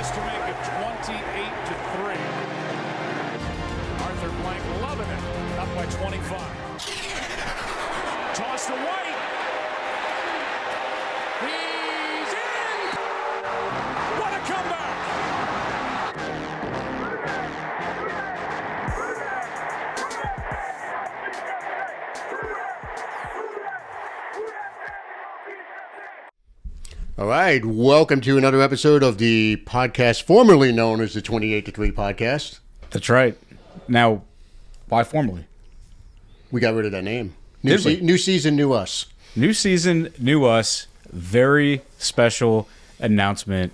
Just to make it 28-3. Arthur Blank loving it. Up by 25. Toss to White. He's in. What a comeback. All right, welcome to another episode of the podcast formerly known as the 28-3 podcast. That's right. Now, why formerly? We got rid of that name. New season, new us. New season, new us. Very special announcement.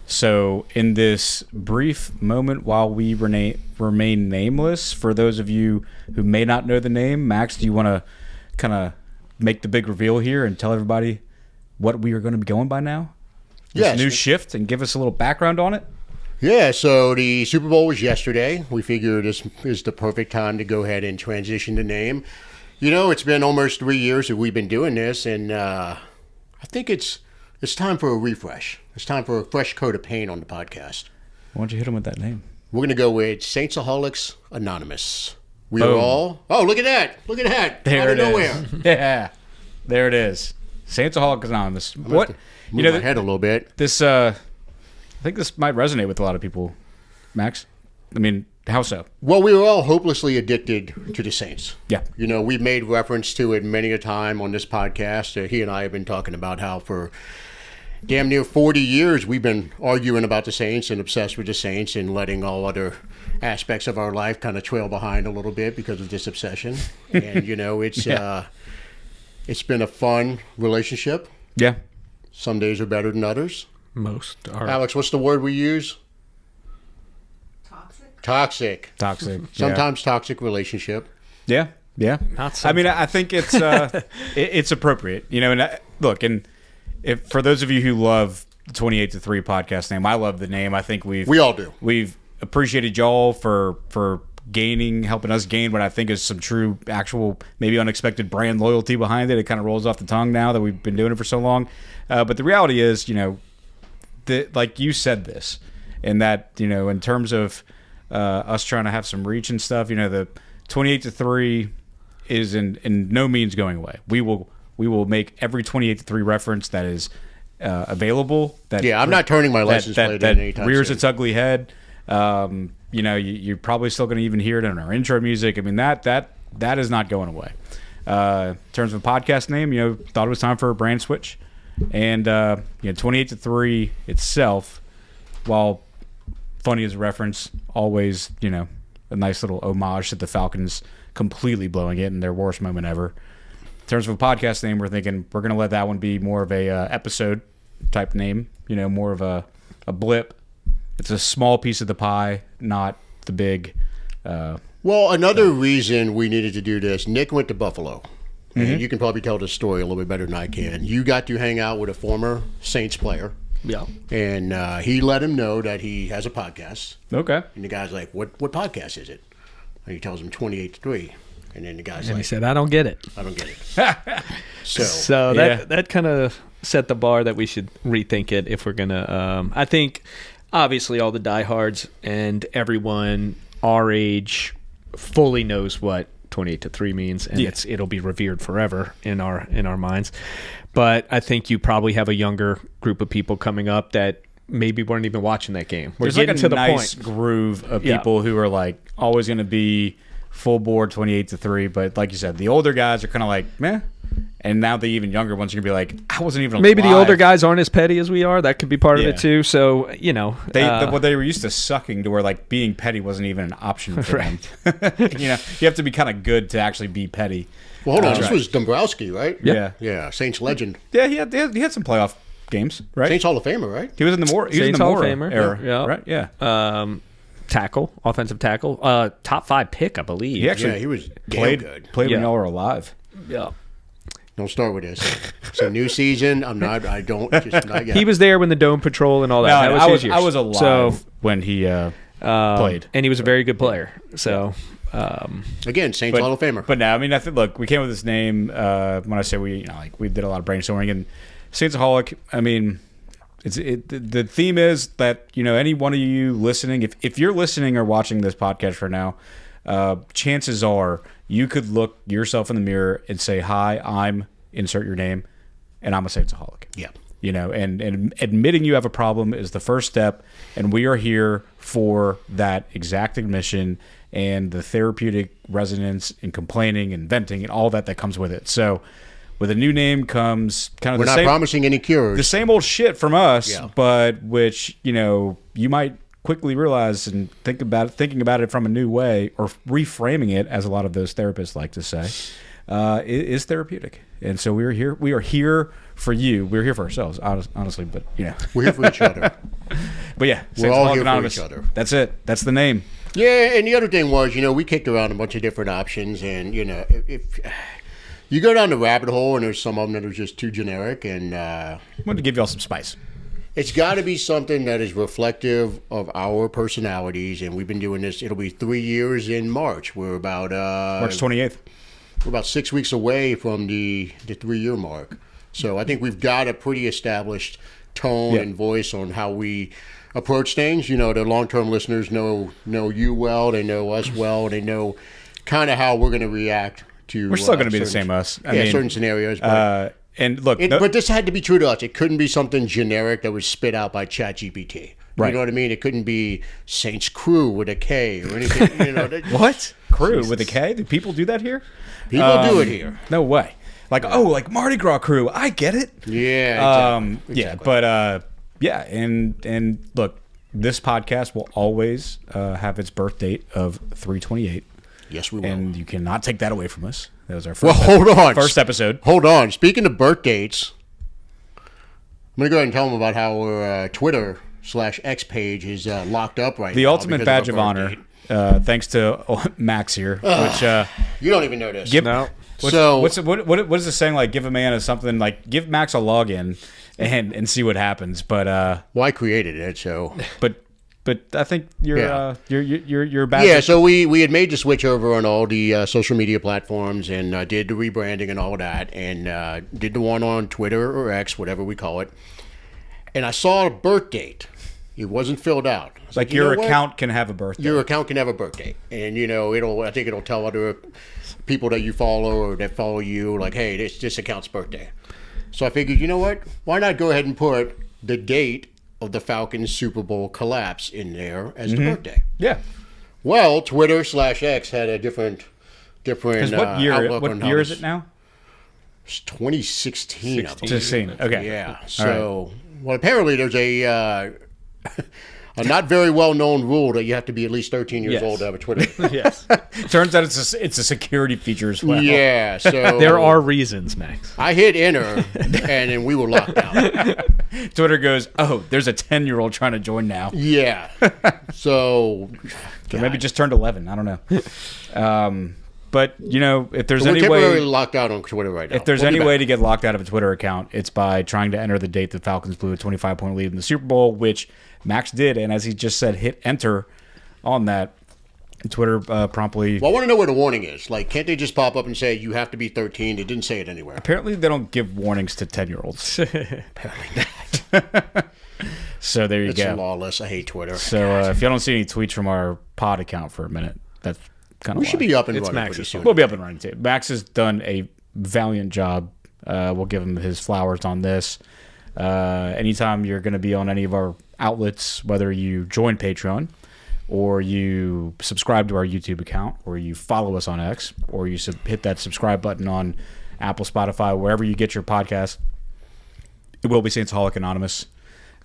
So, in this brief moment while we remain nameless, for those of you who may not know the name, Max, do you want to kind of make the big reveal here and tell everybody what we are going to be going by now? This new shift, and give us a little background on it? Yeah, so the Super Bowl was yesterday. We figured this is the perfect time to go ahead and transition the name. You know, it's been almost 3 years that we've been doing this, and I think it's time for a refresh. It's time for a fresh coat of paint on the podcast. Why don't you hit them with that name? We're going to go with Saintsaholics Anonymous. We Boom. are all... Oh, look at that. Look at that. There Out of it nowhere. is. Yeah, there it is. Saintsaholics Anonymous. What? Move my head a little bit. This, I think this might resonate with a lot of people. Max? I mean, how so? Well, we were all hopelessly addicted to the Saints. Yeah. You know, we've made reference to it many a time on this podcast. He and I have been talking about how for damn near 40 years we've been arguing about the Saints and obsessed with the Saints and letting all other aspects of our life kind of trail behind a little bit because of this obsession. And, you know, it's been a fun relationship. Yeah. Some days are better than others. Most are. Alex, what's the word we use? Toxic. Sometimes toxic relationship. Yeah. Yeah. Not I mean, I think it's it's appropriate. You know, and look, and if for those of you who love the 28-3 podcast name, I love the name. I think we all do. We've appreciated y'all for helping us gain what I think is some true, actual, maybe unexpected brand loyalty behind it. It kind of rolls off the tongue now that we've been doing it for so long. But the reality is, you know, like you said this, and that, you know, in terms of us trying to have some reach and stuff, you know, the 28-3 is in no means going away. We will make every 28-3 reference that is available. I'm not turning my license plate in anytime rears soon. its ugly head. You know, you're probably still going to even hear it in our intro music. I mean, that is not going away. In terms of a podcast name, you know, thought it was time for a brand switch. And, you know, 28-3 itself, while funny as a reference, always, you know, a nice little homage to the Falcons completely blowing it in their worst moment ever. In terms of a podcast name, we're thinking we're going to let that one be more of a episode type name, you know, more of a blip. It's a small piece of the pie, not the big. Well, another reason we needed to do this, Nick went to Buffalo. And you can probably tell this story a little bit better than I can. You got to hang out with a former Saints player. Yeah. And he let him know that he has a podcast. Okay. And the guy's like, what podcast is it? And he tells him 28-3. And then the guy's And like, he said, I don't get it. I don't get it. So Yeah. that kind of set the bar that we should rethink it if we're going to. I think, obviously, all the diehards and everyone our age fully knows what 28-3 means, and it'll be revered forever in our minds. But I think you probably have a younger group of people coming up that maybe weren't even watching that game. We're There's getting like a to the nice point. groove of people who are like always going to be full board 28-3, but like you said, the older guys are kind of like meh, and now the even younger ones are gonna be like, I wasn't even Maybe alive. the older guys aren't as petty as we are. That could be part of it too. So you know, they were used to sucking to where like being petty wasn't even an option for them. You know, you have to be kind of good to actually be petty. Well, hold on. This was Dombrowski, right? Yeah. Yeah, Saints legend. Yeah, he had some playoff games, right? Saints Hall of Famer, right? He was in the Saints Hall of Famer era, yeah. right? Yeah. Offensive tackle, top 5 pick, I believe. He actually he was played good. when y'all were alive. Yeah. Don't start with this. It's a new season. Not yet. He was there when the Dome Patrol and all that. No, that was his years. I was alive when he played, and he was a very good player. So again, Saints Hall of Famer. But now, I mean, I think look, we came with this name when I say we, you know, like we did a lot of brainstorming, and Saintsaholic. I mean, The theme is that, any one of you listening, if you're listening or watching this podcast right now, chances are you could look yourself in the mirror and say, "Hi, I'm," insert your name, and I'm a Saintsaholic. Yeah. And admitting you have a problem is the first step, and we are here for that exact admission and the therapeutic resonance and complaining and venting and all that comes with it. So with a new name comes kind of We're not promising any cures. the same old shit from us, but which, you might quickly realize and thinking about it from a new way, or reframing it, as a lot of those therapists like to say, is therapeutic. And so we are here for you. We're here for ourselves, honestly, but We're here for each other. But yeah, We're all Saintsaholic here Anonymous. for each other. That's it. That's the name. Yeah, and the other thing was, we kicked around a bunch of different options, and if you go down the rabbit hole, and there's some of them that are just too generic, and I wanted to give y'all some spice. it's got to be something that is reflective of our personalities, and we've been doing this. It'll be 3 years in March. We're about March 28th. We're about 6 weeks away from the 3-year mark. So I think we've got a pretty established tone and voice on how we approach things. The long-term listeners know you well, they know us well, they know kind of how we're going to react to. We're still going to be the same us. I mean, certain scenarios. But, and look, but this had to be true to us. It couldn't be something generic that was spit out by ChatGPT. Right. You know what I mean? It couldn't be Saints Crew with a K or anything. what? Crew with a K? Do people do that here? People do it here. No way. Like Mardi Gras crew. I get it. Yeah. Exactly. Yeah, but and look, this podcast will always have its birth date of 3/28. Yes, we will. And you cannot take that away from us. That was our first. Well, hold on. First episode. Hold on. Speaking of birth dates, I'm gonna go ahead and tell them about how our Twitter/X page is locked up right now. The ultimate badge of honor. Thanks to Max here, which you don't even know this. No. What is this saying? Like, give a man something. Like, give Max a login and see what happens. But well, I created it, so. But I think you're back. Yeah, so we had made the switch over on all the social media platforms and did the rebranding and all that, and did the one on Twitter or X, whatever we call it. And I saw a birth date. It wasn't filled out. Like your account can have a birthday. Your account can have a birthday, and I think it'll tell other people that you follow or that follow you, like, hey, this account's birthday. So I figured, you know what? Why not go ahead and put the date of the Falcons Super Bowl collapse in there as the birthday? Yeah. Well, Twitter/X had a different. Because what year is it now? It's 2016. 16. Okay. Yeah. So, well, apparently there's a not very well-known rule that you have to be at least 13 years old to have a Twitter. Yes. Turns out it's a security feature as well. Yeah. So There are reasons, Max. I hit enter, and then we were locked out. Twitter goes, oh, there's a 10-year-old trying to join now. Yeah. So maybe just turned 11. I don't know. But, if there's we're any temporarily way... locked out on Twitter right now. If there's any way to get locked out of a Twitter account, it's by trying to enter the date the Falcons blew a 25-point lead in the Super Bowl, which Max did. And as he just said, hit enter on that. Twitter promptly... Well, I want to know where the warning is. Like, can't they just pop up and say, you have to be 13? They didn't say it anywhere. Apparently, they don't give warnings to 10-year-olds. Apparently not. So there you go. It's lawless. I hate Twitter. So if y'all don't see any tweets from our pod account for a minute, that's kind of We should be up and It's running Max's pretty soon. We'll be up and running too. Max has done a valiant job. We'll give him his flowers on this. Anytime you're going to be on any of our outlets, whether you join Patreon or you subscribe to our YouTube account or you follow us on X or you hit that subscribe button on Apple, Spotify, wherever you get your podcast, it will be Saintsaholic Anonymous.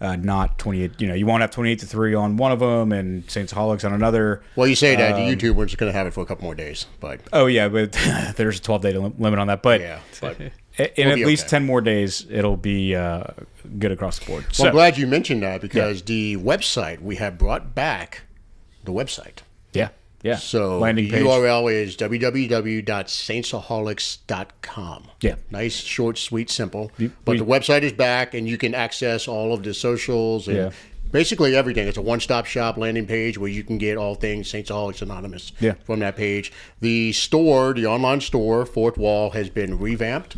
Not 28, you won't have 28-3 on one of them and Saintsaholics on another. Well, you say that. The YouTube, we're just going to have it for a couple more days. But Oh, yeah, but there's a 12-day limit on that. But yeah, but in we'll at be least okay. 10 more days, it'll be good across the board. Well, So, I'm glad you mentioned that because the website, we have brought back the website. yeah. So landing the page. URL is www.saintsaholics.com. Yeah. Nice, short, sweet, simple. But we- the website is back, and you can access all of the socials and basically everything. It's a one-stop shop landing page where you can get all things Saintsaholics Anonymous from that page. The store, the online store, Fourth Wall, has been revamped.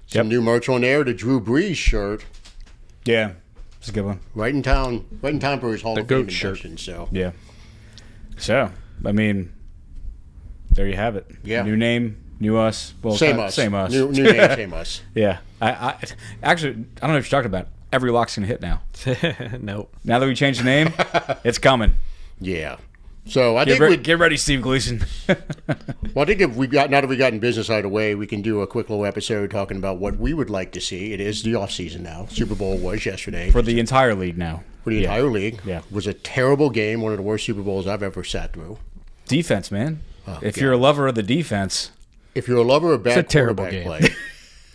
Some new merch on there. The Drew Brees shirt. Yeah. It's a good one. Right in town for his Hall of Fame goat shirt. induction. So Yeah. So, I mean, there you have it. Yeah. New name, new us. Well, same us. Same us. New name, same us. Yeah. I actually, I don't know if you're talking about it. Every lock's going to hit now. Nope. Now that we changed the name, it's coming. Yeah. So I think Get ready, Steve Gleason. Well, I think if now that we've gotten business out of the way, we can do a quick little episode talking about what we would like to see. It is the off season now. Super Bowl was yesterday. For the entire league now. For the entire league. Yeah. It was a terrible game, one of the worst Super Bowls I've ever sat through. Defense, man. If God. you're a lover of the defense. If you're a lover of bad It's a terrible quarterback game. play,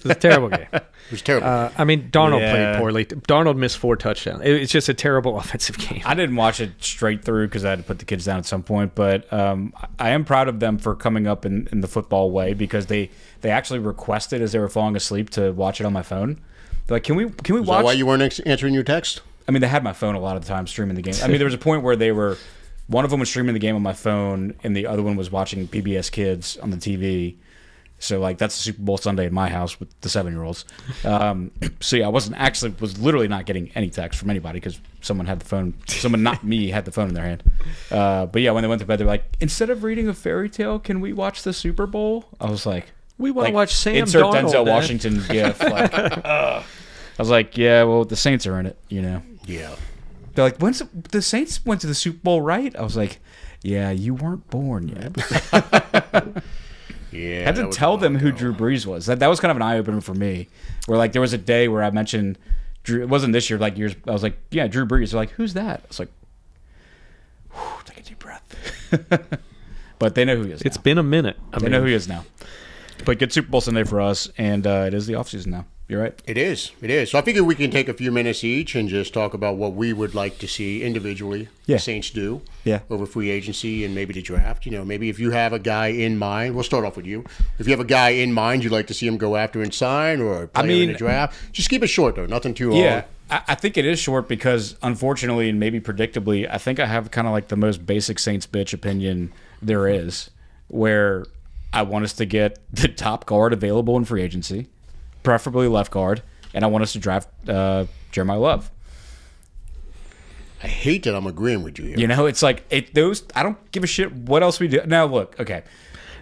It's a terrible game. it was terrible. I mean, Darnold Yeah. played poorly. Darnold missed 4 touchdowns. It's just a terrible offensive game. I didn't watch it straight through because I had to put the kids down at some point, but I am proud of them for coming up in the football way because they actually requested as they were falling asleep to watch it on my phone. They're like, can we is that watch? why you weren't answering your text? I mean, they had my phone a lot of the time streaming the game. I mean, there was a point where one of them was streaming the game on my phone and the other one was watching PBS Kids on the TV. So, like, that's the Super Bowl Sunday in my house with the 7-year-olds. So, yeah, I was literally not getting any text from anybody because someone not me, had the phone in their hand. But, yeah, when they went to bed, they're like, instead of reading a fairy tale, can we watch the Super Bowl? I was like, We want to watch Sam insert Darnold. Denzel Dad. Washington gif. Like, I was like, yeah, well, the Saints are in it, you know. Yeah. They're like, the Saints went to the Super Bowl, right? I was like, yeah, you weren't born yet. Yeah. I had to tell them who Drew Brees was. That was kind of an eye opener for me. Where like there was a day where I mentioned Drew. It wasn't this year, like years. I was like, yeah, Drew Brees. They're like, who's that? I was like, take a deep breath. But they know who he is. It's now. been a minute. They know who he is now. But good Super Bowl Sunday for us, and it is the offseason now. You're right. It is. So I figure we can take a few minutes each and just talk about what we would like to see individually the Saints do over free agency and maybe the draft. You know, maybe if you have a guy in mind, we'll start off with you. If you have a guy in mind you'd like to see him go after and sign or a player in the draft, just keep it short, though. Nothing too long. Yeah, I think it is short because, unfortunately and maybe predictably, I think I have kind of like the most basic Saints bitch opinion there is, where I want us to get the top guard available in free agency, preferably left guard, and I want us to draft Jeremiah Love. I hate that I'm agreeing with you here. You know, it's like I don't give a shit what else we do. Now, look, okay.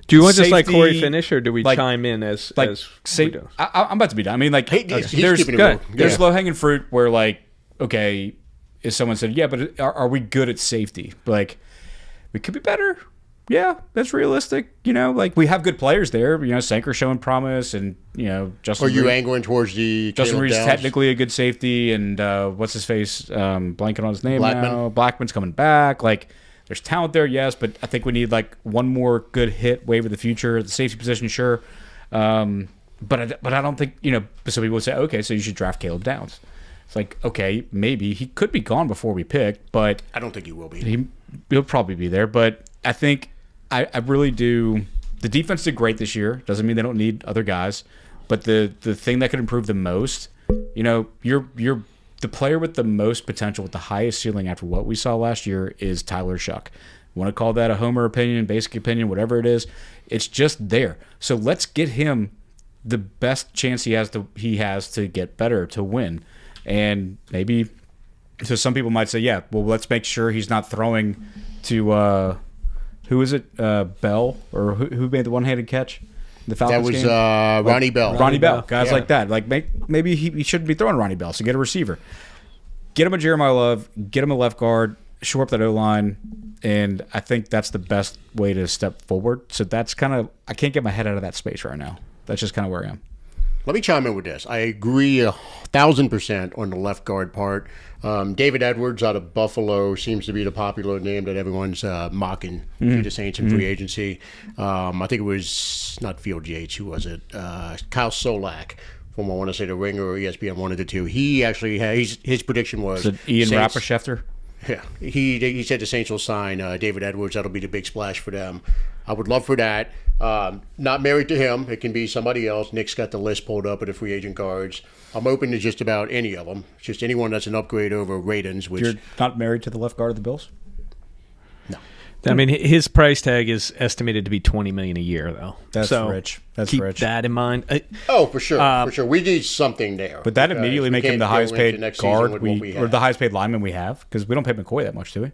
Do you want to just let Safety, Corey finish, or do we like- chime in as Like, we do? I'm about to be done. I mean, like, He's there's keeping it real. there's Yeah. low hanging fruit where, like, okay, if someone said, yeah, but are we good at safety? Like, we could be better. Yeah, that's realistic. You know, like, we have good players there. You know, Sanker showing promise, and, you know, Justin Are you Reed- angling towards the Justin Caleb Reed's Downs? technically a good safety, and what's his face? Blanking on his name Blackman. now. Blackman's coming back. Like, there's talent there, yes, but I think we need like one more good hit wave of the future. The safety position, sure, but I don't think, you know. Some people would say, okay, so you should draft Caleb Downs. It's like, okay, maybe he could be gone before we pick, but I don't think he will be. he'll probably be there. But I think I really do. The defense did great this year. Doesn't mean they don't need other guys. But the thing that could improve the most, you know, you're the player with the most potential, with the highest ceiling after what we saw last year is Tyler Shuck. You want to call that a homer opinion, basic opinion, whatever it is. It's just there. So let's get him the best chance he has to get better, to win. And maybe, so some people might say, yeah, well, let's make sure he's not throwing to who is it? Bell, or who made the one-handed catch? The Falcons That was game? Ronnie Bell. Ronnie Bell, guys Yeah. like that. Like, maybe he shouldn't be throwing Ronnie Bell. So get a receiver, get him a Jeremiah Love, get him a left guard, shore up that O line, and I think that's the best way to step forward. So that's kind of, I can't get my head out of that space right now. That's just kind of where I am. Let me chime in with this. I agree 1,000% on the left guard part. David Edwards out of Buffalo seems to be the popular name that everyone's mocking to the Saints in free agency. I think it was not Field Yates. Who was it? Kyle Solak from, I want to say, the Ringer or ESPN, one of the two. He actually had, his prediction was Is it Ian Saints- Rapperschefter? Yeah, he said the Saints will sign David Edwards. That'll be the big splash for them. I would love for that. Not married to him. It can be somebody else. Nick's got the list pulled up of the free agent guards. I'm open to just about any of them. Just anyone that's an upgrade over Radens, which You're not married to the left guard of the Bills? no. I mean, his price tag is estimated to be $20 million a year, though. That's so rich. That's keep rich. that in mind. Oh, for sure. We need something there. But that because immediately we make him can't the go highest into paid next season guard with what we or have. the highest paid lineman we have, because we don't pay McCoy that much, do we?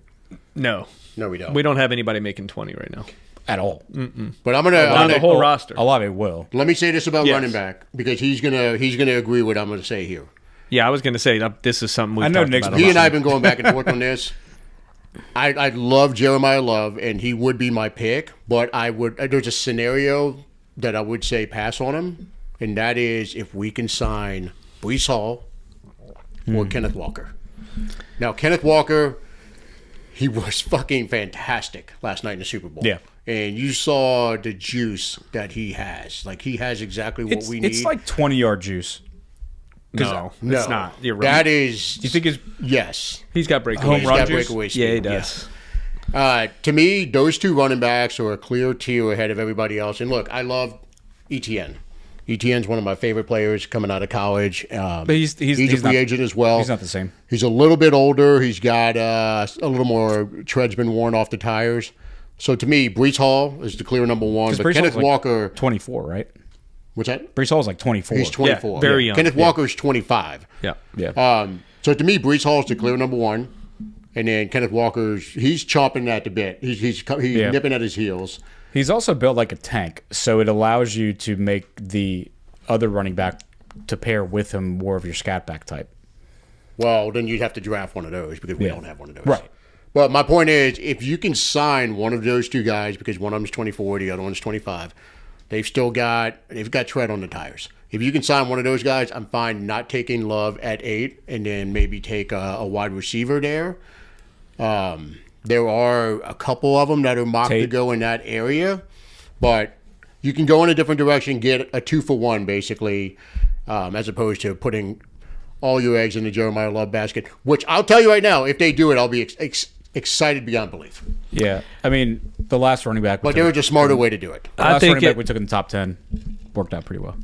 No, No, we don't. we don't have anybody making 20 right now At all. But I'm on gonna the whole roster. Olave will. let me say this about Yes. running back because he's gonna agree with what I'm gonna say here. Yeah, I was going to say this is something we've I know talked Nick's about. He a and I lot. have been going back and forth on this. I love Jeremiah Love, and he would be my pick, but there's a scenario that I would say pass on him, and that is if we can sign Brees Hall or Kenneth Walker. Now, Kenneth Walker, he was fucking fantastic last night in the Super Bowl. Yeah. And you saw the juice that he has. Like, he has exactly what we need. It's like 20-yard juice. No, no, it's not. You're right. That is. Do you think it's Yes. He's got breakaway. Home He's run got juice? breakaway speed. Yeah, he does. To me, those two running backs are a clear tier ahead of everybody else. And look, I love Etienne. Etienne's one of my favorite players coming out of college. But he's a free not, agent as well. He's not the same. He's a little bit older. He's got a little more tread's been worn off the tires. So to me, Brees Hall is the clear number one. But Brees Kenneth Hall's like Walker, 24, right? what's that? Brees Hall's like 24. He's 24. Yeah, very young. Kenneth Walker's 25. Yeah. Yeah. So to me, Brees Hall's the clear number one. And then Kenneth he's chomping at the bit. He's nipping at his heels. He's also built like a tank, so it allows you to make the other running back to pair with him more of your scat back type. Well, then you'd have to draft one of those because we don't have one of those. Right. But my point is, if you can sign one of those two guys, because one of them's 24, the other one's 25, they've got tread on the tires. If you can sign one of those guys, I'm fine not taking Love at 8 and then maybe take a wide receiver there. There are a couple of them that are mocked to go in that area, but you can go in a different direction, get a 2-for-1 basically, as opposed to putting all your eggs in the Jeremiah Love basket, which I'll tell you right now, if they do it, I'll be excited beyond belief. Yeah. I mean, the last running back. But there was a smarter way to do it. The last running back we took in the top 10 worked out pretty well.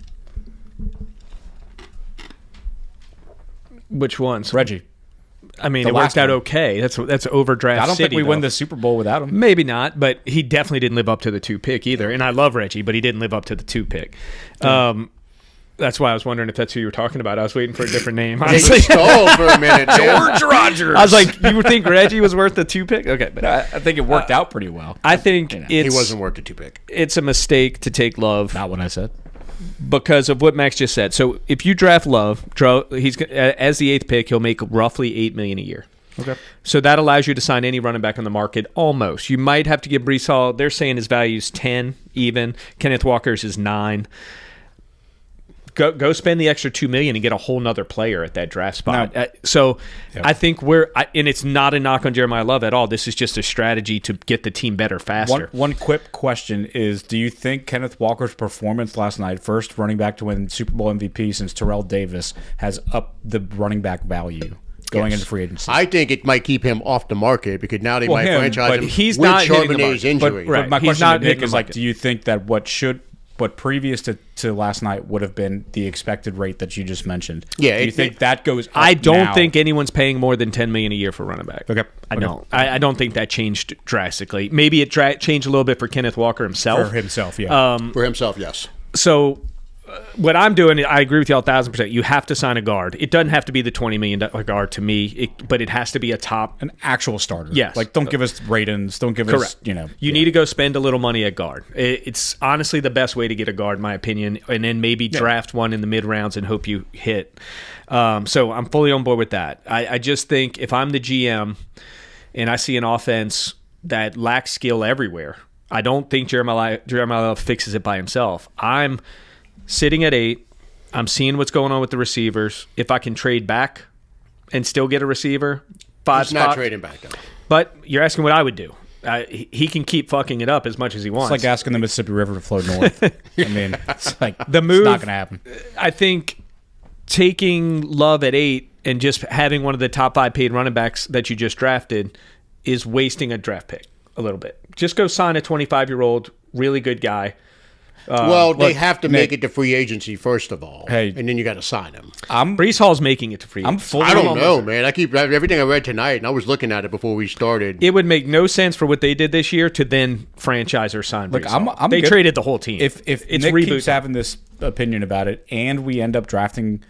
Which ones? Reggie. I mean, The it worked last out one. okay. That's overdraft. I don't City, think we though. win the Super Bowl without him. Maybe not, but he definitely didn't live up to the 2 pick either. And I love Reggie, but he didn't live up to the 2 pick. That's why I was wondering if that's who you were talking about. I was waiting for a different name. They stole for a minute. George Rogers. I was like, you would think Reggie was worth the 2 pick? Okay, but I think it worked out pretty well. I think He wasn't worth the 2 pick. it's a mistake to take Love Not what I said. because of what Max just said. So if you draft Love, he's as the 8th pick, he'll make roughly $8 million a year. Okay. So that allows you to sign any running back on the market almost. You might have to give Brees Hall, they're saying his value is 10 even. Kenneth Walker's is 9. Go spend the extra $2 million and get a whole nother player at that draft spot. No. I think and it's not a knock on Jeremiah Love at all. This is just a strategy to get the team better faster. One quick question is, do you think Kenneth Walker's performance last night, first running back to win Super Bowl MVP since Terrell Davis, has upped the running back value going into free agency? I think it might keep him off the market because now they might franchise but him he's with not hitting the Charbonnet's market. injury. But my He's question not to Nick hitting is the like, market. do you think that what previous to last night would have been the expected rate that you just mentioned? Yeah, Do you think that goes up I don't now? think anyone's paying more than $10 million a year for running back. Okay. I don't. I don't think that changed drastically. Maybe it changed a little bit for Kenneth Walker himself. for himself, yeah. For himself, yes. So what I'm doing, I agree with you all 1,000%. You have to sign a guard. It doesn't have to be the $20 million guard to me, but it has to be a top. An actual starter. Yes. Like, don't give us Radens. Don't give us, You need to go spend a little money at guard. It's honestly the best way to get a guard, in my opinion, and then maybe draft one in the mid rounds and hope you hit. So I'm fully on board with that. I just think if I'm the GM and I see an offense that lacks skill everywhere, I don't think Jeremiah Love fixes it by himself. I'm sitting at 8. I'm seeing what's going on with the receivers. If I can trade back and still get a receiver, 5 He's not spots. trading back though. But you're asking what I would do. He can keep fucking it up as much as he wants. It's like asking the Mississippi River to flow north. I mean, it's like The move- it's not going to happen. I think taking Love at 8 and just having one of the top 5 paid running backs that you just drafted is wasting a draft pick a little bit. Just go sign a 25-year-old, really good guy. Well, they have to make it to free agency first of all, Hey. and then you got to sign them. Brees Hall's making it to free I'm agency. fully. I don't know, man. I keep everything I read tonight, and I was looking at it before we started. It would make no sense for what they did this year to then franchise or sign Brees Hall. They good. traded the whole team. If it's Nick reboot keeps having this opinion about it, and we end up drafting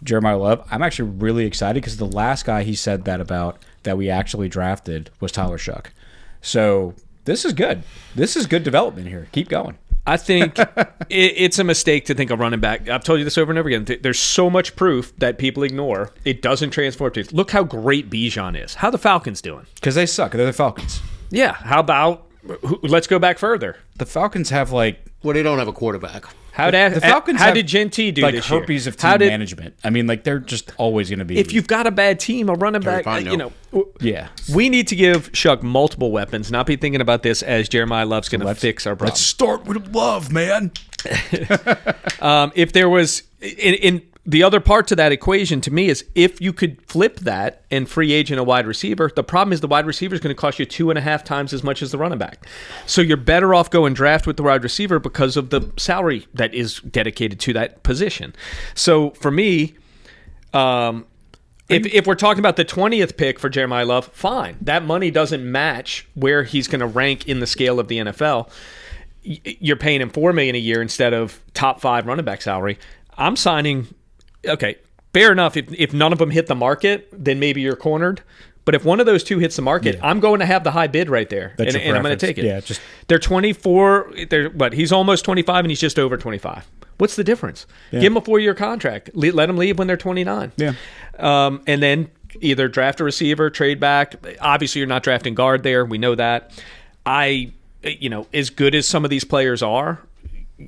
Jeremiah Love, I'm actually really excited because the last guy he said that about that we actually drafted was Tyler Shuck. So this is good. This is good development here. Keep going. I think it's a mistake to think a running back. I've told you this over and over again. There's so much proof that people ignore. It doesn't transform to. Look how great Bijan is. How the Falcons doing? Because they suck. They're the Falcons. Yeah. How about let's go back further. The Falcons have like Well, they don't have a quarterback. the Falcons. How have, did Gentee do like this year? herpes of team management? I mean, like they're just always going to be. If you've got a bad team, a running back, Fine, yeah, we need to give Shuck multiple weapons. Not be thinking about this as Jeremiah Love's going to fix our problem. let's start with Love, man. If there was in the other part to that equation to me is if you could flip that and free agent a wide receiver, the problem is the wide receiver is going to cost you 2.5 times as much as the running back. So you're better off going draft with the wide receiver because of the salary that is dedicated to that position. So for me, if we're talking about the 20th pick for Jeremiah Love, fine. That money doesn't match where he's going to rank in the scale of the NFL. You're paying him $4 million a year instead of top 5 running back salary. I'm signing. Okay, fair enough. If none of them hit the market, then maybe you're cornered. But if one of those two hits the market, I'm going to have the high bid right there, and I'm going to take it. Yeah, they're 24. But he's almost 25, and he's just over 25. What's the difference? Yeah. Give him a 4-year contract. Let him leave when they're 29. Yeah. And then either draft a receiver, trade back. Obviously, you're not drafting guard there. We know that. As good as some of these players are,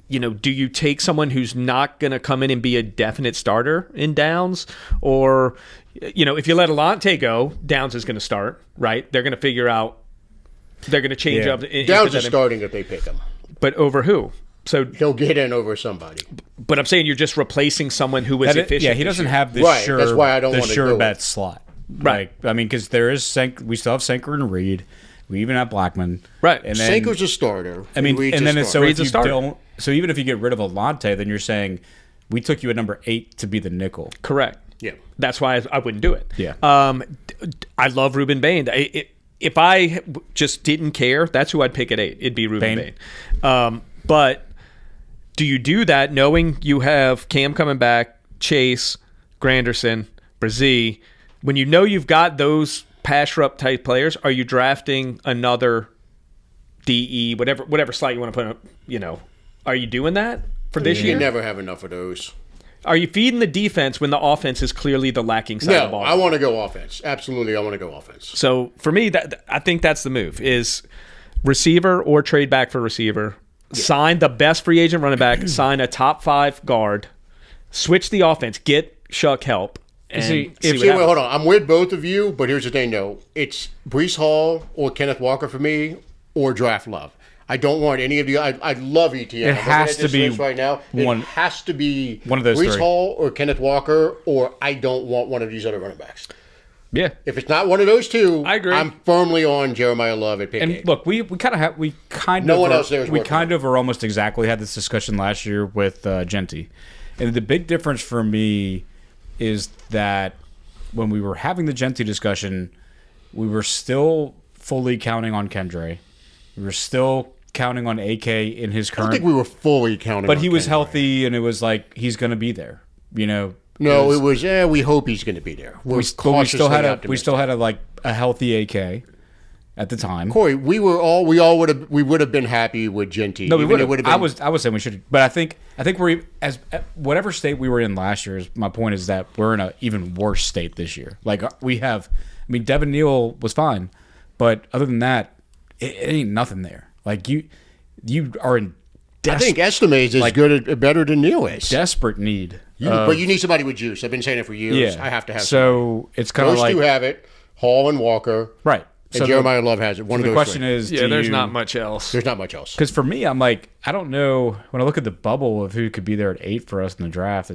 do you take someone who's not going to come in and be a definite starter in Downs? Or, if you let Alante go, Downs is going to start, right? They're going to figure out, they're going to change up. Downs is starting if they pick him. But over who? So he'll get in over somebody. But I'm saying you're just replacing someone who was efficient. Yeah, he doesn't have the Right, sure, that's why I don't want to sure go bet with. slot. Right. Like, I mean, because there is we still have Sanker and Reed. We even have Blackman. Right. And then, Sanko's a starter. I mean, Reed's and then a it's starter. so if you don't. So even if you get rid of Alante, then you're saying we took you at number 8 to be the nickel. Correct. Yeah. That's why I wouldn't do it. Yeah. I love Ruben Bain. If I just didn't care, that's who I'd pick at 8. It'd be Ruben Bain. But do you do that knowing you have Cam coming back, Chase, Granderson, Brzee? When you know you've got those pass rush type players, are you drafting another DE, whatever slot you want to put up, are you doing that for this You year? never have enough of those. Are you feeding the defense when the offense is clearly the lacking side of the No, ball? I want to go offense. Absolutely, I want to go offense. So for me, I think that's the move: is receiver or trade back for receiver. Yeah. Sign the best free agent running back. Sign a top 5 guard. Switch the offense. Get Shuck help. And see what happens. Hold on. I'm with both of you, but here's the thing, though. It's Brees Hall or Kenneth Walker for me, or draft Love. I don't want any of the. I love ETN. It has to be right now. one. It has to be one of those Brees 3. Hall or Kenneth Walker, or I don't want one of these other running backs. Yeah. If it's not one of those two, I agree. I'm firmly on Jeremiah Love at pick And 8. look, we kind No of one else there is we working kind of are almost exactly had this discussion last year with Gentee, and the big difference for me is that when we were having the Gentee discussion, we were still fully counting on Kendre. We were still counting on AK in his I current. don't think we were fully counting. but on he was Kendre. healthy, and it was like he's going to be there. No, it was. We hope he's going to be there. We still had a healthy AK at the time. Corey, we would have been happy with Gentee. No, we would Even have. I was saying we should, but I think we're as whatever state we were in last year. My point is that we're in an even worse state this year. Like we have, I mean, Devin Neal was fine, but other than that, it ain't nothing there. Like you are in. I think Estimates is better than Neal is. Desperate need. But you need somebody with juice. I've been saying it for years. Yeah, I have to have. So it's kind of those like two have it. Hall and Walker. right. And Jeremiah Love has it. One of the those question three. is, there's not much else. There's not much else. Because for me, I'm like, I don't know. When I look at the bubble of who could be there at 8 for us in the draft,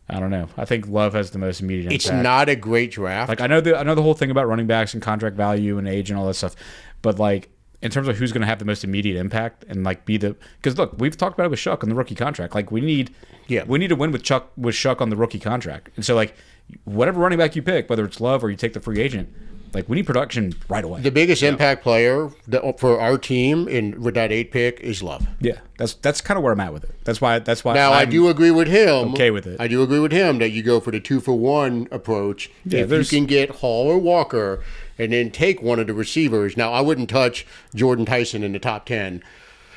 I don't know. I think Love has the most immediate impact. It's not a great draft. Like I know the whole thing about running backs and contract value and age and all that stuff, but like in terms of who's going to have the most immediate impact and like be the, because look, we've talked about it with Shuck on the rookie contract. Like we need to win with Shuck on the rookie contract. And so like whatever running back you pick, whether it's Love or you take the free agent, like we need production right away. The biggest impact player for our team with that 8 pick is Love. Yeah, that's kind of where I'm at with it. That's why. Now I do agree with him. Okay with it. I do agree with him that you go for the 2-for-1 approach. Yeah, if you can get Hall or Walker and then take one of the receivers. Now I wouldn't touch Jordan Tyson in the top 10.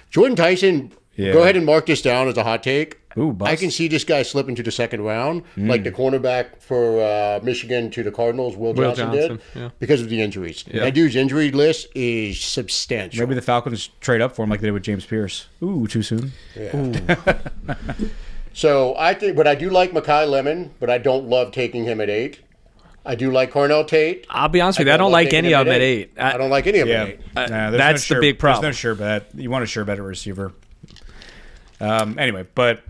Jordan Tyson. Yeah. Go ahead and mark this down as a hot take. Ooh, bust. I can see this guy slip into the second round, like the cornerback for Michigan to the Cardinals, Will Johnson did, because of the injuries. Yeah. That dude's injury list is substantial. Maybe the Falcons trade up for him like they did with James Pierce. Ooh, too soon. Yeah. So I think, but I do like Mekhi Lemon, but I don't love taking him at 8. I do like Cornell Tate. I'll be honest with you. I don't like any of them at 8. I don't like any of them at 8. That's the big problem. There's no sure bet. You want a sure bet at receiver. Anyway, but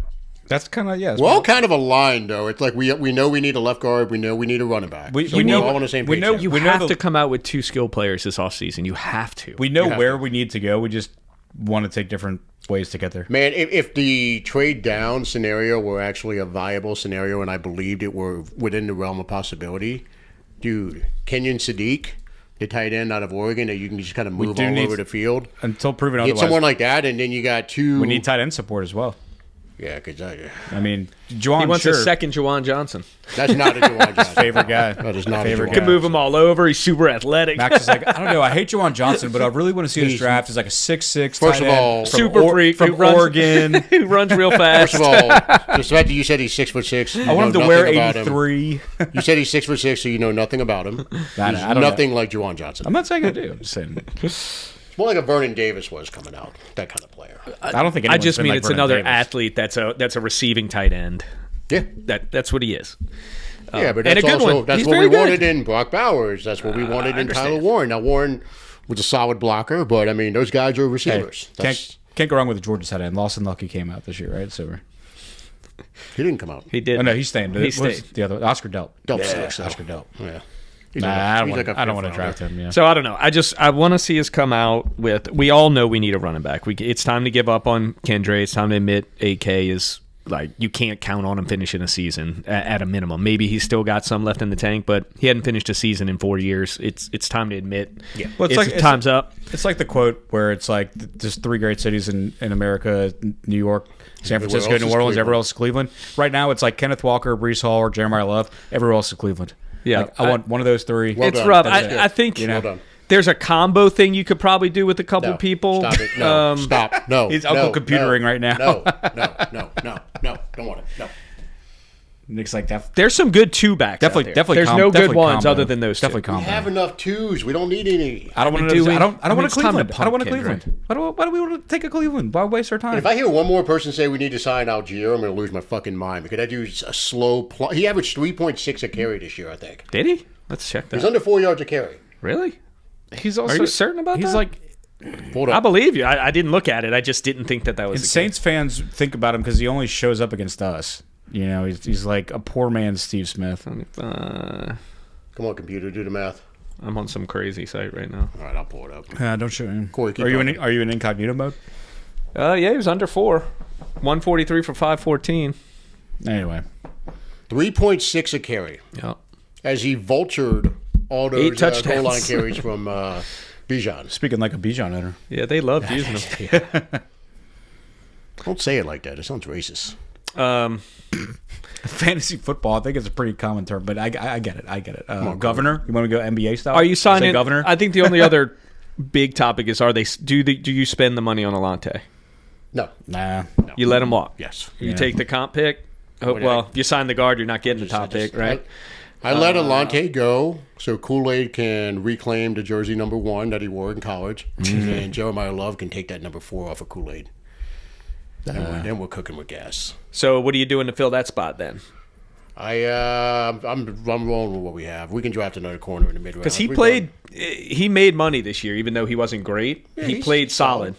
that's kind of We're all kind of aligned, though. It's like we know we need a left guard. We know we need a running back. We know all on the same page. You have to come out with 2 skill players this offseason. You have to. We know where we need to go. We just want to take different ways to get there. Man, if the trade down scenario were actually a viable scenario, and I believed it were within the realm of possibility, dude, Kenyon Sadiq, the tight end out of Oregon, that you can just kind of move all over the field. Until proven Get otherwise. someone like that, and then you got 2. We need tight end support as well. Yeah, because I mean, Juwan, he wants a second Juwan Johnson. that's not a Juwan Johnson. favorite guy. That is not favorite a Juwan. guy. Can move him all over. He's super athletic. Max is like, I don't know. I hate Juwan Johnson, but I really want to see this draft. He's like a 6'6" First tight of all, end super freak from Oregon. who runs real fast. First of all, the fact that you said he's 6'6", I want him to wear 83. You said he's 6'6", so you know nothing about him. I He's don't nothing like Juwan Johnson. I'm not saying I do. I'm just saying. It's more like a Vernon Davis was coming out. That kind of player. I don't think I anyone's just been mean like it's Vernon another Davis. athlete that's a receiving tight end. Yeah. That's what he is. Yeah, but and that's a good also one. that's He's what very we good. wanted in Brock Bowers. That's what we wanted in Tyler Warren. Now Warren was a solid blocker, but I mean those guys are receivers. Can't go wrong with the Georgia tight end. Lawson Lucky came out this year, right? So He didn't come out. He did. oh no, he's staying. He stayed. The other Oscar Delp. Delp sucks, though. Oscar Delp. Yeah. I don't want to draft him. Yeah. So I don't know. I want to see us come out with. We all know we need a running back. It's time to give up on Kendre. It's time to admit AK is like you can't count on him finishing a season at a minimum. Maybe he's still got some left in the tank, but he hadn't finished a season in 4 years. It's time to admit. Yeah. Well, time's up. It's like the quote where it's like there's 3 great cities in America: New York, San Francisco, New Orleans. Everywhere else is Cleveland. Right now, it's like Kenneth Walker, Breece Hall, or Jeremiah Love. Everywhere else is Cleveland. Yeah, like, I want one of those 3. Well it's done. rough. That's I think Well done. there's a combo thing you could probably do with a couple No. people. Stop it. No. Stop. No. He's no, Uncle Computering no, right now. No. Don't want it. No. Nick's like that. There's some good 2-backs. Definitely, out there. There's com- no good definitely ones combo. other than those. Definitely two. We combo. have enough 2s. We don't need any. I don't want do to. we? I don't want a It's time to Cleveland. I don't want a pump Cleveland. Kendrick. Why do we want to take a Cleveland? Why waste our time? If I hear one more person say we need to sign Algier, I'm going to lose my fucking mind because that dude's a slow. He averaged 3.6 a carry this year, I think. Did he? Let's check that. He's under 4 yards a carry. Really? He's also. Are you certain about that? He's like. Hold I up. believe you. I didn't look at it. I just didn't think that was. And the Saints fans think about him because he only shows up against us. You know, he's like a poor man's Steve Smith. case. Come on, computer, do the math. I'm on some crazy site right now. All right, I'll pull it up. Don't show him. Corey, keep Are you going. in incognito mode? Yeah, he was under 4. 143 for 514. Anyway, 3.6 a carry Yeah. as he vultured all 8 those touchdowns. goal line carries from Bijan. speaking like a Bijan owner. Yeah, they loved using him. Don't say it like that. It sounds racist. Fantasy football, I think it's a pretty common term, but I get it. I get it. Governor, you want to go NBA style? Are you signing? Say governor? I think the only other big topic is: do you spend the money on Alante? No. Nah. You let him walk. Yes. You take the comp pick. Well, if you sign the guard, you're not getting the top pick, right? I let Alante go so Kool-Aid can reclaim the jersey number 1 that he wore in college, and Jeremiah Love can take that number 4 off of Kool-Aid. Then we're cooking with gas. So, what are you doing to fill that spot then? I'm rolling with what we have. We can draft another corner in the mid round. Because he made money this year, even though he wasn't great. He he's played solid.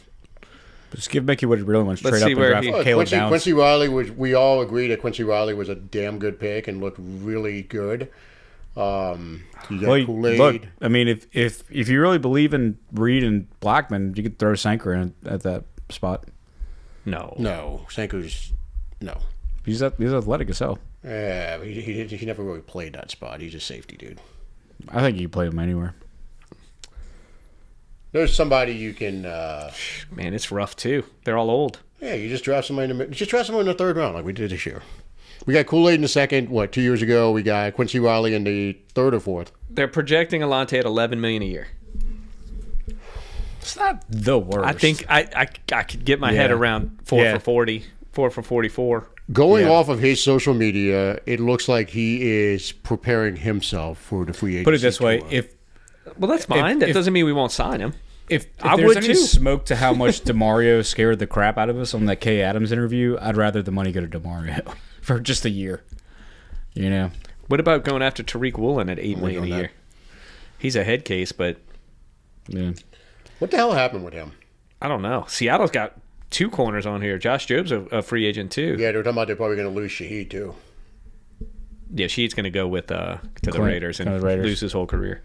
Just give Mickey what he really wants. Let's Trade see up where and he- draft Caleb Downs. Quincy Riley was. We all agree that Quincy Riley was a damn good pick and looked really good. You got Kool-Aid. Look, I mean, if you really believe in Reed and Blackman, you could throw Sanker in at that spot. No, Sanker's no. He's athletic as hell. Yeah, he never really played that spot. He's a safety dude. I think you play him anywhere. There's somebody you can. Man, it's rough too. They're all old. Yeah, you just draft somebody in the third round like we did this year. We got Kool-Aid in the second. 2 years ago? We got Quincy Riley in the third or fourth. They're projecting Alante at $11 million a year. It's not the worst. I think I could get my head around 4 for 40, 4 for 44. Going off of his social media, it looks like he is preparing himself for the free agency. Put it this way: tour. Well, that's fine. That doesn't mean we won't sign him. If I there's would any too. smoke to how much DeMario scared the crap out of us on that Kay Adams interview, I'd rather the money go to DeMario for just a year. You know. What about going after Tariq Woolen at $8 million a on year? He's a head case, but what the hell happened with him? I don't know. Seattle's got 2 corners on here. Josh Job's a free agent too. Yeah, they're talking about they're probably going to lose Shaheed too. Yeah, Sheed's going to go with to the Clint, Raiders and to the Raiders. lose his whole career.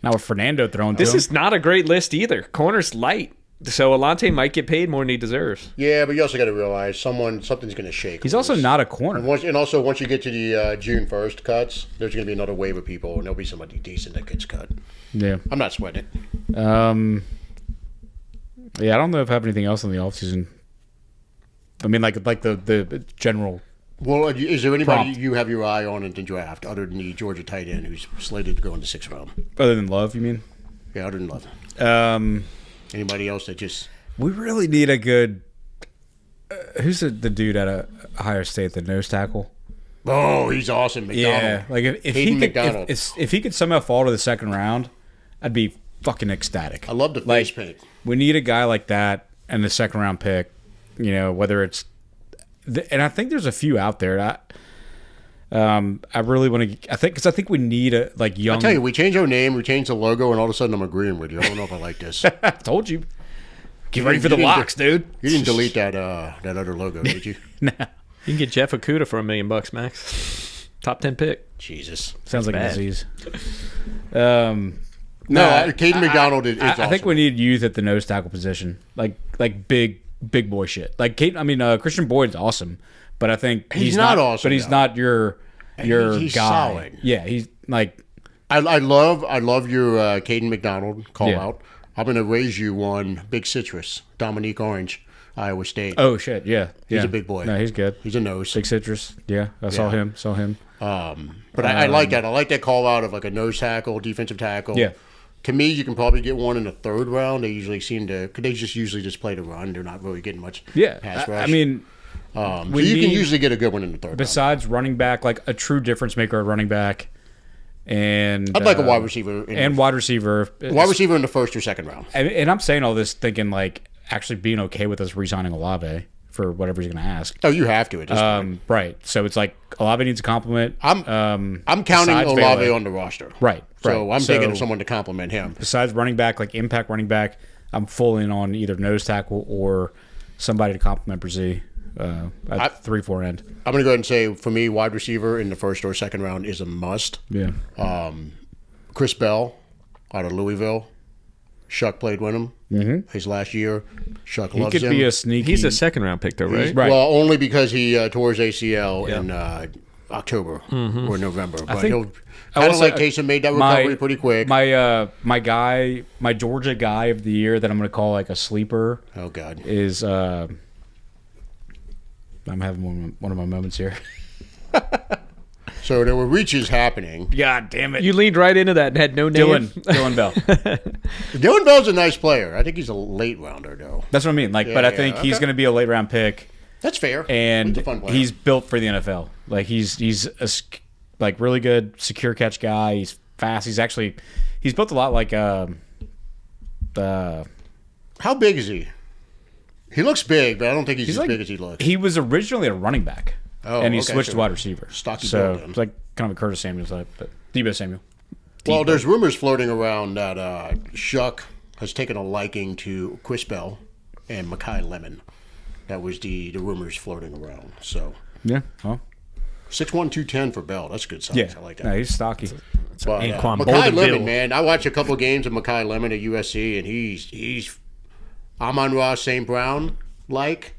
Now with Fernando thrown to This him. is not a great list either. Corner's light, so Alante might get paid more than he deserves. Yeah, but you also got to realize something's going to shake. He's also not a corner. And also, once you get to the June 1st cuts, there's going to be another wave of people, and there'll be somebody decent that gets cut. Yeah. I'm not sweating it. Yeah, I don't know if I have anything else in the offseason. I mean, like the general. Well, is there anybody Prompt. you have your eye on in the draft other than the Georgia tight end who's slated to go in the 6th round? Other than Love, you mean? Yeah, other than Love. Anybody else that just... We really need a good. Who's the dude at Ohio State, the nose tackle? Oh, he's awesome. McDonald. Yeah, like if he Hayden could, McDonald. if he could somehow fall to the 2nd round, I'd be fucking ecstatic. I love the face paint. We need a guy like that and the 2nd round pick. You know, whether it's, and I think there's a few out there. I really want to. I think we need a young. I tell you, we changed our name, we changed the logo, and all of a sudden I'm agreeing with you. I don't know if I like this. I told you. Get ready for the locks, dude. You didn't delete that other logo, did you? Nah. You can get Jeff Okudah for $1 million, Max. Top 10 pick. Jesus. Sounds like bad. a disease. No, Caden McDonald is awesome. I think we need youth at the nose tackle position, like big boy shit. Like Christian Boyd's awesome, but I think He's not awesome, But he's though. not your He's guy. solid. Yeah, he's like. I love your Caden McDonald call Yeah. out. I'm going to raise you one Big Citrus, Dominique Orange, Iowa State. Oh shit! Yeah, He's a big boy. No, he's good. He's a nose. Big citrus. Yeah, I saw him. But I like that. I like that call out of like a nose tackle, defensive tackle. Yeah. To me, you can probably get one in the 3rd round. They usually seem to, because they usually just play the run. They're not really getting much Yeah, pass rush. I mean, so we you can need- usually get a good one in the 3rd round. besides running back, like a true difference maker at running back, and I'd like a wide receiver. and wide receiver. wide receiver in the 1st or 2nd round. And I'm saying all this thinking like actually being okay with us re-signing Olave for whatever he's going to ask. Oh, you have to at this point. Right. So it's like Olave needs a compliment. I'm counting besides Olave Vela. on the roster. Right. So right. I'm thinking of someone to compliment him. Besides running back, like impact running back, I'm full in on either nose tackle or somebody to compliment Brzee at 3-4 end. I'm going to go ahead and say, for me, wide receiver in the 1st or 2nd round is a must. Yeah. Chris Bell out of Louisville. Shuck played with him his last year. Shuck He loves could him. be a sneaky. He's a 2nd round pick, though, right? Right. Well, only because he tore his ACL in October or November. But think- he'll I kind will of like say, Taysom made that recovery pretty quick. My guy, my Georgia guy of the year that I'm going to call like a sleeper Oh God. is. I'm having one of my moments here. So there were reaches happening. God damn it. You leaned right into that and had no name. Dylan Bell. Dylan Bell's a nice player. I think he's a late rounder though. That's what I mean. Like, but I Yeah, think he's okay. going to be a late round pick, That's fair. and He's a fun player. he's built for the NFL. Like he's like really good secure catch guy. He's fast. He's built a lot like How big is he? He looks big, but I don't think he's as like, big as he looks. He was originally a running back, Oh, and he okay, switched to so wide receiver. stocky so build then. it's like kind of a Curtis Samuel type, but Debo Samuel. Well, there's rumors floating around that Shuck has taken a liking to Chris Bell and Mekhi Lemon. That was the rumors floating around. So Yeah. Well, 6'1", 210 for Bell. That's a good size. Yeah, I like that. No, he's stocky. But, Anquan Makai Bolden Lemon, Bill. man. I watched a couple of games of Makai Lemon at USC, and he's Amon-Ra St. Brown like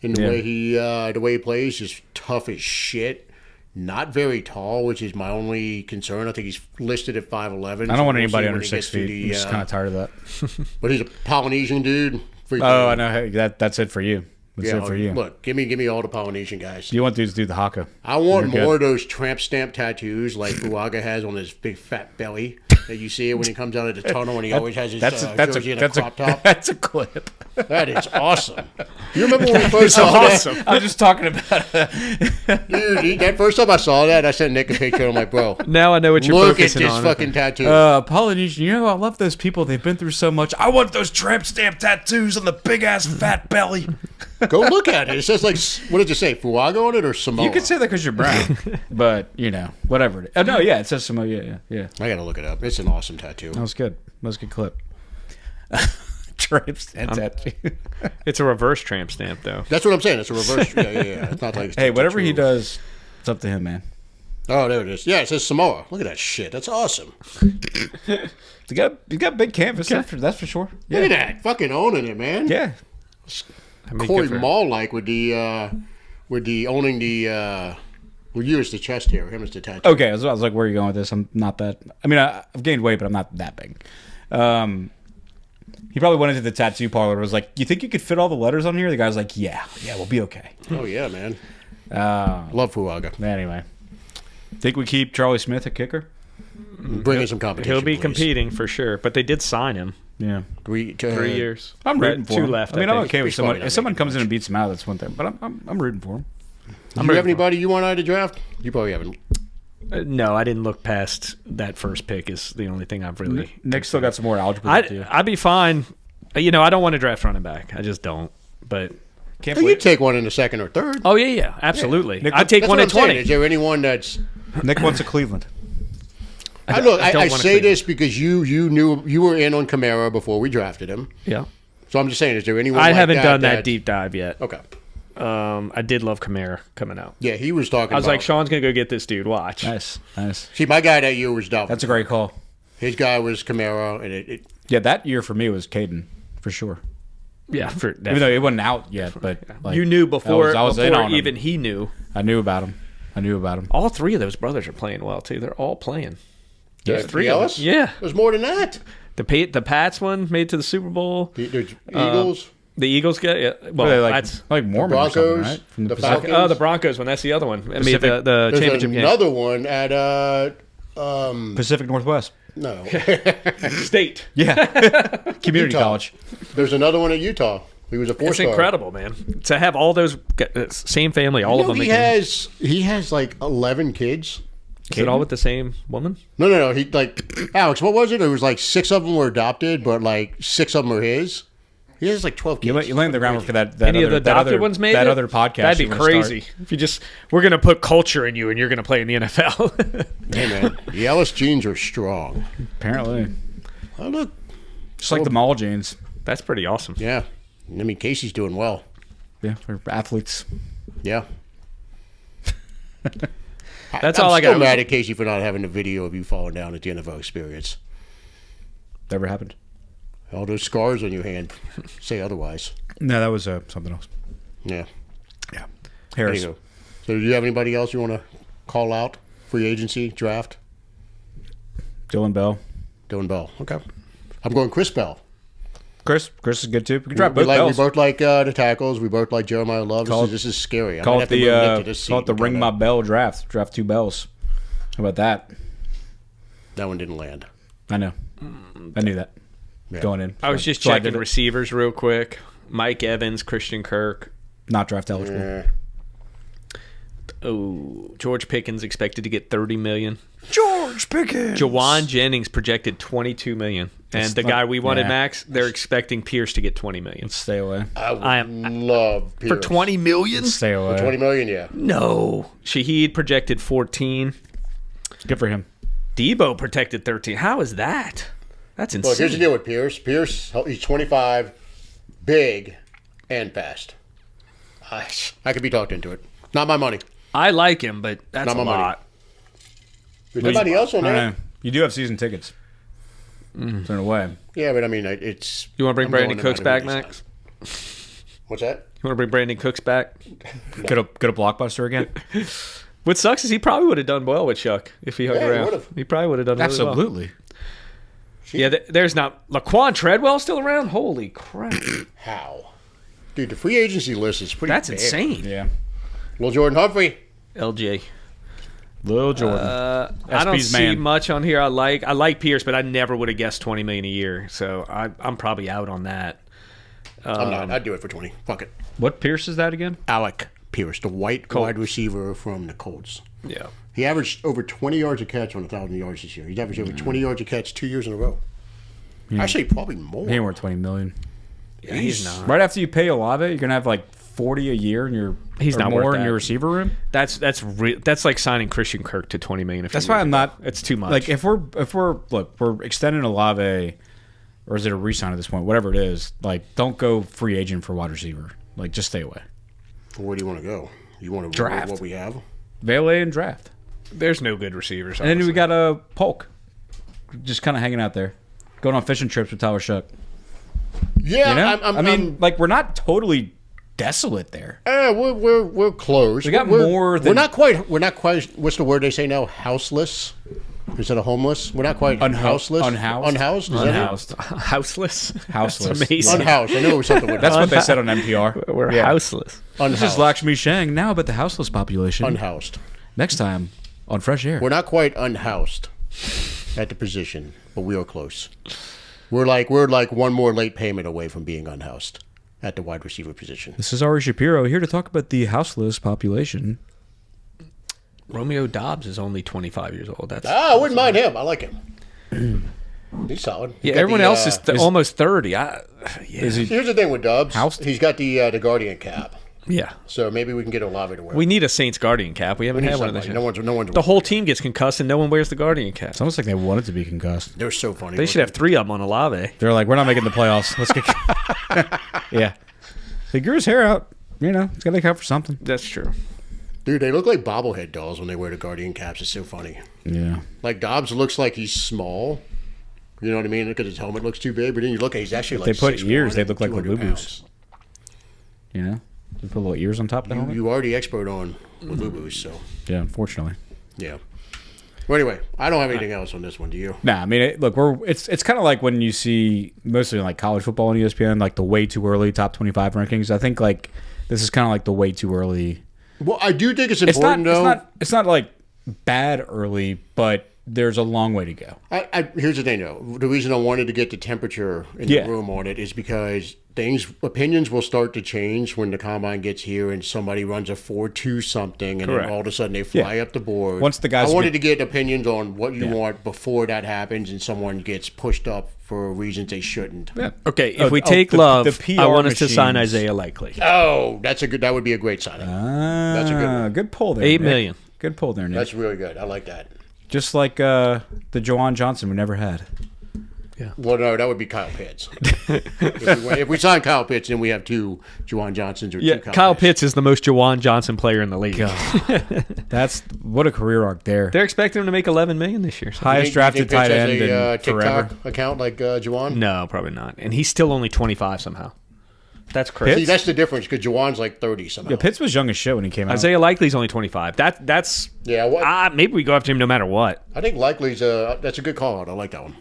in the way he plays, just tough as shit. Not very tall, which is my only concern. I think he's listed at 5'11". I don't want anybody under 6 feet. I'm just kind of tired of that. But he's a Polynesian dude. Oh, I know. Hey, that's it for you. That's it for you. Look, give me all the Polynesian guys. You want dudes to do the haka. I want You're more good. of those tramp stamp tattoos like Fuaga has on his big fat belly that you see it when he comes out of the tunnel and he always has his jersey in a crop top. That's a clip. That is awesome. You remember when we first saw that? I'm just talking about Dude, that first time I saw that, I sent Nick a picture. I'm like, bro, Now I know what you're look at focusing this on. fucking tattoo. Polynesian. You know, I love those people. They've been through so much. I want those tramp stamp tattoos on the big ass fat belly. Go look at it. It says like, what did you say, Fuaga on it or Samoa? You could say that because you're brown, but you know, whatever. No, yeah, it says Samoa. Yeah. I gotta look it up. It's an awesome tattoo. That was good. That was a good clip. Tramp stamp tattoo. It's a reverse tramp stamp, though. That's what I'm saying. It's a reverse. Yeah. It's not like it's Hey, whatever he tattoo. does, it's up to him, man. Oh, there it is. Yeah, it says Samoa. Look at that shit. That's awesome. He's got big canvas. That's for sure. Look at that. Fucking owning it, man. Yeah. Corey Mall like with the owning the well, you as the chest hair, him as the tattoo. Okay, I was like, where are you going with this? I'm not that. I mean, I've gained weight, but I'm not that big. He probably went into the tattoo parlor and was like, "You think you could fit all the letters on here?" The guy's like, "Yeah, we'll be okay." Oh yeah, man. Love Fuaga. Anyway, think we keep Charlie Smith at kicker? Bring in some competition. He'll be please. competing for sure, but they did sign him. Yeah, 3 years. I'm rooting for 2 him. left. I mean, I I'm think. okay with He's probably someone. not If someone making comes in much. and beats him out, that's one thing. But I'm rooting for him. Do you have anybody you want out of the draft? You probably haven't. No, I didn't look past that first pick. Is the only thing I've really. Nick's still got some more algebra to do. I'd be fine. You know, I don't want to draft running back. I just don't. But Can't Oh, you believe take one in the second or third. oh yeah, absolutely. Nick, I'd take That's one what at I'm saying. 20. Is there anyone that's? Nick wants a Cleveland. I don't say wanna clean this because you knew you were in on Kamara before we drafted him. Yeah, So I'm just saying, is there anyone? I like haven't done that that deep dive yet. Okay. I did love Kamara coming out. Yeah, he was talking. I was about, like, Sean's gonna go get this dude. Watch. Nice. See, my guy that year was Dalvin. That's a great call. His guy was Kamara, and it Yeah, that year for me was Caden for sure. Yeah, for Even though it wasn't out yet, but like, you knew before, I was in before on him. even he knew. I knew about him. All 3 of those brothers are playing well too. They're all playing. Yeah, three of Ellis? them. Yeah. There's more than that. The Pats one made it to the Super Bowl. The Eagles, The Eagles get Well, well. like that's Mormon or something, Broncos, right? From the Pacific. Falcons. the Broncos one. That's the other one. I mean Pacific- the There's championship game. another one at Pacific Northwest. no. State. Yeah, community Utah. college. There's another one at Utah. He was a 4-star. It's incredible, man. To have all those same family, all of them. He again. has like 11 kids. Is it all with the same woman? No. He like Alex. What was it? It was like 6 of them were adopted, but like 6 of them are his. He has like 12 kids. You laying the groundwork for that. Any other, of the that adopted other, ones made that it? other podcast. That'd be you wanna start. crazy. If you just, we're gonna put culture in you, and you're gonna play in the NFL. Hey man, the Ellis genes are strong. Apparently, Oh look, just like the Mall genes. That's pretty awesome. yeah. I mean Casey's doing well. Yeah, we're athletes. Yeah. That's I'm all I still got. mad at Casey for not having the video of you falling down at the NFL experience. Never happened. All those scars on your hand say otherwise. No, that was something else. Yeah. Yeah, There Harris. you go. So do you have anybody else you want to call out? Free agency, draft? Dylan Bell. Dylan Bell. Okay. I'm going Chris Bell. Chris is good too. We can drop We both Bells. both like the tackles. We both like Jeremiah Love. Call This is scary. I Call might it have to move Nick to the this call it seat the and ring go my down. bell draft. Draft 2 bells. How about that? That one didn't land. I know. I knew that Yeah. going in. I was just So I checking did it. receivers real quick. Mike Evans, Christian Kirk. Not draft eligible. Yeah. Oh, George Pickens expected to get $30 million. George Pickens. Jawan Jennings projected $22 million. And That's the not- guy we wanted, yeah. Max, they're expecting Pierce to get $20 million. Stay away. I would I am- love Pierce. For $20 million? Stay away. 20 million, yeah. No. Shaheed projected 14. Good for him. Debo projected 13. How is that? That's Look, here's the insane. deal with Pierce. Pierce, he's 25, big, and fast. I could be talked into it. Not my money. I like him, but that's Not a my money. lot. There's nobody else on I there. don't know. You do have season tickets. So in a way. Yeah, but I mean, it's. You want to bring I'm Brandon going no Cooks matter back, who they Max? sign. What's that? You want to bring Brandon Cooks back? Go to Blockbuster again. What sucks is he probably would have done well with Chuck if he hung Yeah, he around. would've. He probably would have done really well. Absolutely. Yeah, there's not Laquan Treadwell still around. Holy crap! How? Dude, the free agency list is pretty. That's bad. insane. Yeah. Well, Jordan Humphrey. LJ. Lil Jordan. I don't SP's see man. much on here. I like Pierce, but I never would have guessed $20 million a year. So I'm probably out on that. I'm not. I'd do it for 20. Fuck it. What Pierce is that again? Alec Pierce, the white wide receiver from the Colts. Yeah. He averaged over 20 yards a catch on 1,000 yards this year. He's averaged over 20 yards a catch 2 years in a row. Actually, probably more. He ain't worth $20 million. Yeah, he's not. Right after you pay Olave, you're gonna have like 40 a year in your. He's or not more worth in that. your receiver room. That's like signing Christian Kirk to $20 million. That's why I'm not. It's too much. Like if we're extending Olave, or is it a re-sign at this point? Whatever it is, like don't go free agent for wide receiver. Like just stay away. Where do you want to go? You want to Draft. what we have? Valet and draft. there's no good receivers. And then we honestly. got a Polk, just kind of hanging out there, going on fishing trips with Tyler Shuck. Yeah, You know? I'm like we're not totally desolate there. we're close. We got we're, more than- we're not quite. What's the word they say now? Houseless. Instead of homeless, we're not quite houseless. Unhoused? Unhoused. Is that it? Unhoused. houseless. Houseless. That's amazing. Unhoused. I knew it was something with That's that. what they said on NPR. We're Yeah. houseless. This is Unhoused. Lakshmi Shang now about the houseless population. Unhoused. Next time on Fresh Air. We're not quite unhoused at the position, but we are close. We're like one more late payment away from being unhoused at the wide receiver position. This is Ari Shapiro here to talk about the houseless population. Romeo Dobbs is only 25 years old. That's I wouldn't mind him. I like him. He's solid. yeah. He's got Everyone the, else is almost 30. Is he Here's the thing with Dubs. Housed? He's got the Guardian cap, Yeah. so maybe we can get Olave to wear. We need a Saints Guardian cap. We haven't need had one of those. somebody. yet. No one's. The whole team gets concussed and no one wears the Guardian cap. It's almost like they wanted to be concussed. They're so funny. They should have 3 of them on Olave. They're like, we're not making the playoffs. Let's get. Yeah. They grew his hair out. You know, it's got to count for something. That's true. Dude, they look like bobblehead dolls when they wear the Guardian caps. It's so funny. Yeah. Like Dobbs looks like he's small. You know what I mean? Because his helmet looks too big. But then you look at he's actually like They put 6'1" ears, they and look like 200 Labubu's. pounds. You know? They put little ears on top of the helmet. You already expert on Labubu's, so Yeah, unfortunately. yeah. Well, anyway, I don't have anything else on this one. Do you? Nah, I mean, look, it's kind of like when you see mostly like college football on ESPN, like the way too early top 25 rankings. I think like this is kind of like the way too early. Well, I do think it's It's not. important, though. It's not like bad early, but there's a long way to go. Here's the thing, though. The reason I wanted to get the temperature in Yeah. the room on it is because opinions will start to change when the combine gets here and somebody runs a 4.2 something, and Correct. then all of a sudden they fly Yeah. up the board. Once the guys I wanted get- to get opinions on what you want before that happens, and someone gets pushed up for reasons they shouldn't. Yeah. Okay, if we Oh, take the Love, PR I want us to sign machines. Isaiah Likely. Oh, that would be a great signing. That's a good one. Good pull there. 8 Nick. million. Good pull there, Nick. That's really good. I like that. Just like the Jawan Johnson we never had. Well, no, that would be Kyle Pitts. if we sign Kyle Pitts, then we have 2 Juwan Johnsons or Yeah, 2 Kyle Pitts is the most Jawan Johnson player in the league. That's what a career arc there. They're expecting him to make $11 million this year. So. Highest drafted tight end in TikTok forever. account like Juwan? No, probably not. And he's still only 25 somehow. That's crazy. See, that's the difference because Juwan's like 30 somehow. Yeah, Pitts was young as shit when he came out. Isaiah Likely's only 25. That's Yeah, maybe we go after him no matter what. I think Likely's that's a good call out. I like that one.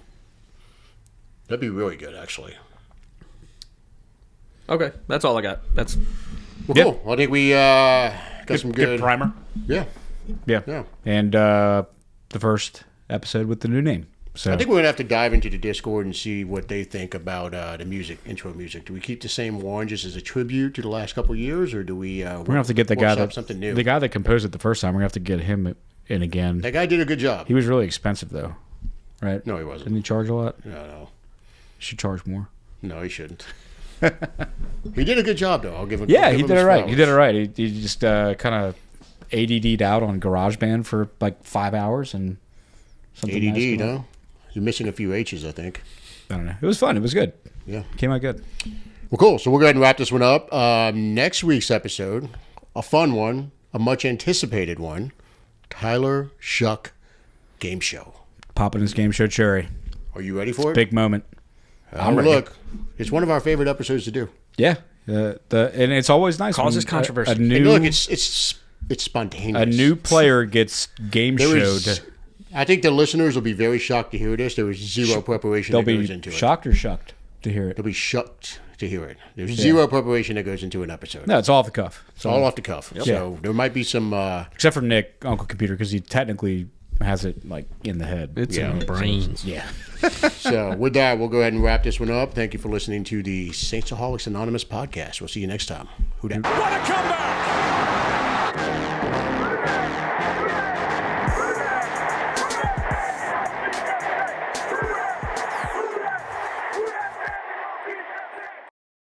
That'd be really good, actually. Okay, that's all I got. That's Well, Yeah. cool. I think we got some good. primer. Yeah. Yeah. Yeah. And the first episode with the new name. So I think we're going to have to dive into the Discord and see what they think about the music, intro music. Do we keep the same one just as a tribute to the last couple of years, or do we we're gonna have to get the guy workshop that something new? the guy that composed it the first time. We're gonna have to get him in again. That guy did a good job. He was really expensive though, right? No, he wasn't. Didn't he charge a lot? No. He should charge more. No, he shouldn't. He did a good job, though. I'll give him. Yeah, I'll he give did him it his right. He did it flowers. right. He just kind of ADD'd out on GarageBand for like 5 hours and something. nice ADD, came out. huh? You're missing a few H's, I think. I don't know. It was fun. It was good. Yeah. Came out good. Well, cool. So we'll go ahead and wrap this one up. Next week's episode, a fun one. a much anticipated one, Tyler Shuck Game Show. Popping his game show cherry. Are you ready for it? Big moment. I'm ready. Look, it's one of our favorite episodes to do. Yeah. And it's always nice. Causes when controversy. A new, And look, it's spontaneous. a new player gets game showed. I think the listeners will be very shocked to hear this. There was zero preparation They'll that goes be into it. shocked or shucked to hear it. They'll be shocked to hear it. There's zero preparation that goes into an episode. No, it's all off the cuff. It's all off the cuff. So there might be some... Except for Nick, Uncle Computer, because he technically has it like in the head. It's in the brains. Yeah. So with that, we'll go ahead and wrap this one up. Thank you for listening to the Saintsaholics Anonymous Podcast. We'll see you next time. Who dat? What a comeback!